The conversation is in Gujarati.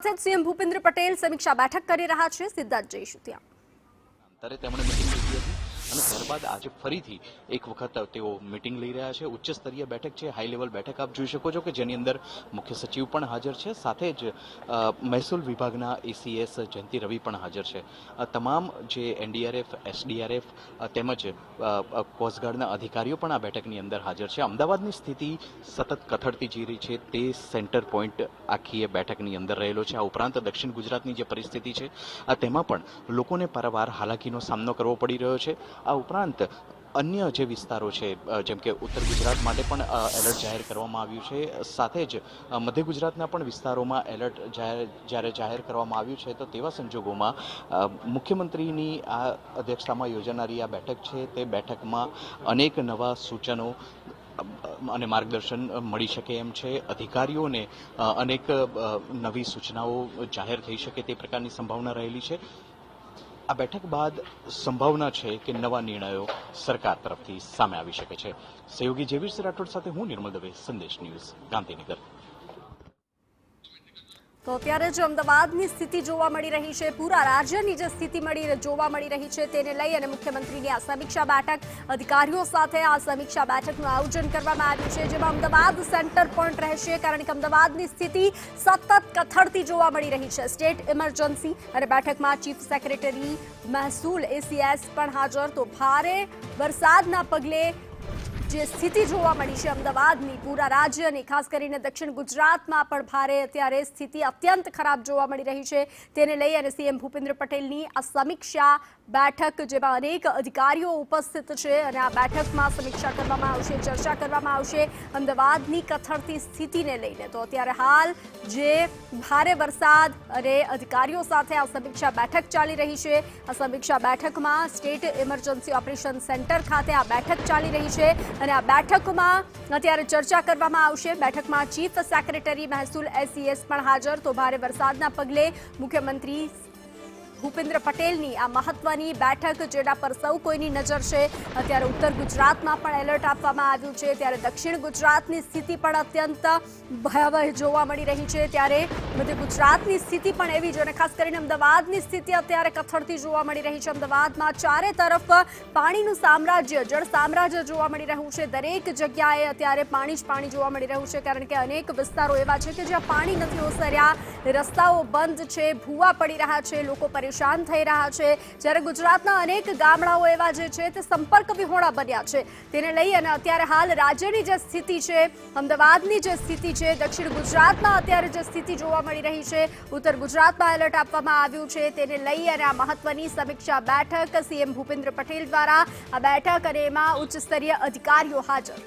સાથે જ સીએમ ભૂપેન્દ્ર પટેલ સમીક્ષા બેઠક કરી રહ્યા છે। સીધા જ જઈશું ત્યાં। ત્યારે તેમણે મીટિંગ લીધી હતી અને ત્યારબાદ આજે ફરીથી એક વખત તેઓ મીટિંગ લઈ રહ્યા છે। ઉચ્ચ સ્તરીય બેઠક છે, હાઈ લેવલ બેઠક આપ જોઈ શકો છો કે જેની અંદર મુખ્ય સચિવ પણ હાજર છે, સાથે જ મહેસૂલ વિભાગના એસીએસ જયંતિ રવિ પણ હાજર છે। તમામ જે એનડીઆરએફ, એસડીઆરએફ તેમજ કોસ્ટગાર્ડના અધિકારીઓ પણ આ બેઠકની અંદર હાજર છે। અમદાવાદની સ્થિતિ સતત કથળતી જઈ રહી છે તે સેન્ટર પોઈન્ટ આખી એ બેઠકની અંદર રહેલો છે। આ ઉપરાંત દક્ષિણ ગુજરાતની જે પરિસ્થિતિ છે તેમાં પણ લોકોને પારાવાર હાલાકીનો સામનો કરવો પડી રહ્યો છે। આ ઉપરાંત અન્ય જે વિસ્તારો છે જેમ કે ઉત્તર ગુજરાત માટે પણ એલર્ટ જાહેર કરવામાં આવ્યું છે, સાથે જ મધ્ય ગુજરાતના પણ વિસ્તારોમાં એલર્ટ જ્યારે જાહેર કરવામાં આવ્યું છે, તો તેવા સંજોગોમાં મુખ્યમંત્રીની આ અધ્યક્ષતામાં યોજાનારી આ બેઠક છે તે બેઠકમાં અનેક નવા સૂચનો અને માર્ગદર્શન મળી શકે એમ છે। અધિકારીઓને અનેક નવી સૂચનાઓ જાહેર થઈ શકે તે પ્રકારની સંભાવના રહેલી છે। આ બેઠક બાદ સંભાવના છે કે નવા નિર્ણયો સરકાર તરફથી સામે આવી શકે છે। સહયોગી જેવીર રાઠોડ સાથે હું નિર્મલ દવે, સંદેશ ન્યૂઝ, ગાંધીનગર। તો અત્યારે જે અમદાવાદની સ્થિતિ જોવા મળી રહી છે, પૂરા રાજ્યની જે સ્થિતિ જોવા મળી રહી છે તેને લઈ અને મુખ્યમંત્રીની આ સમીક્ષા બેઠક, અધિકારીઓ સાથે આ સમીક્ષા બેઠકનું આયોજન કરવામાં આવ્યું છે, જેમાં અમદાવાદ સેન્ટર પોઈન્ટ રહેશે, કારણ કે અમદાવાદની સ્થિતિ સતત કથળતી જોવા મળી રહી છે। સ્ટેટ ઇમરજન્સી અને બેઠકમાં ચીફ સેક્રેટરી મહેસૂલ એસીએસ પણ હાજર। તો ભારે વરસાદના પગલે જે સ્થિતિ જોવા મળી છે અમદાવાદની, પૂરા રાજ્યની, ખાસ કરીને દક્ષિણ ગુજરાતમાં પણ ભારે અત્યારે સ્થિતિ અત્યંત ખરાબ જોવા મળી રહી છે, તેને લઈ અને સીએમ ભૂપેન્દ્ર પટેલની આ સમીક્ષા બેઠક, જેમાં અનેક અધિકારીઓ ઉપસ્થિત છે અને આ બેઠકમાં સમીક્ષા કરવામાં આવશે, ચર્ચા કરવામાં આવશે અમદાવાદની કથળતી સ્થિતિને લઈને। તો અત્યારે હાલ જે ભારે વરસાદ અને અધિકારીઓ સાથે આ સમીક્ષા બેઠક ચાલી રહી છે, આ સમીક્ષા બેઠકમાં સ્ટેટ ઇમરજન્સી ઓપરેશન સેન્ટર ખાતે આ બેઠક ચાલી રહી છે અને આ બેઠકમાં અત્યારે ચર્ચા કરવામાં આવશે। બેઠકમાં ચીફ સેક્રેટરી મહેસૂલ એસીએસ પણ હાજર। તો ભારે વરસાદના પગલે મુખ્યમંત્રી ભૂપેન્દ્ર પટેલની આ મહત્વની બેઠક, જેના પર સૌ કોઈની નજર છે, અત્યારે ઉત્તર ગુજરાતમાં પણ એલર્ટ આપવામાં આવ્યું છે, ત્યારે દક્ષિણ ગુજરાતની સ્થિતિ પણ અત્યંત ભયાવહ જોવા મળી રહી છે, ત્યારે મધ્ય ગુજરાતની સ્થિતિ પણ એવી જ, અને ખાસ કરીને અમદાવાદની સ્થિતિ અત્યારે કથળતી જોવા મળી રહી છે। અમદાવાદમાં ચારે તરફ પાણીનું સામ્રાજ્ય, જળ સામ્રાજ્ય જોવા મળી રહ્યું છે। દરેક જગ્યાએ અત્યારે પાણી જ પાણી જોવા મળી રહ્યું છે, કારણ કે અનેક વિસ્તારો એવા છે કે જ્યાં પાણી નથી ઓસર્યા, રસ્તાઓ બંધ છે, ભૂવા પડી રહ્યા છે, લોકો પરેશાન થઈ રહ્યા છે, જ્યારે ગુજરાતના અનેક ગામડાઓ એવા જે છે તે સંપર્ક વિહોણા બન્યા છે, તેને લઈ અને અત્યારે હાલ રાજ્યની જે સ્થિતિ છે, અમદાવાદની જે સ્થિતિ છે, દક્ષિણ ગુજરાતમાં અત્યારે જે સ્થિતિ જોવા મળી રહી છે, ઉત્તર ગુજરાતમાં એલર્ટ આપવામાં આવ્યું છે, તેને લઈ અને આ મહત્વની સમીક્ષા બેઠક સીએમ ભૂપેન્દ્ર પટેલ દ્વારા આ બેઠક અને એમાં ઉચ્ચ સ્તરીય અધિકારીઓ હાજર।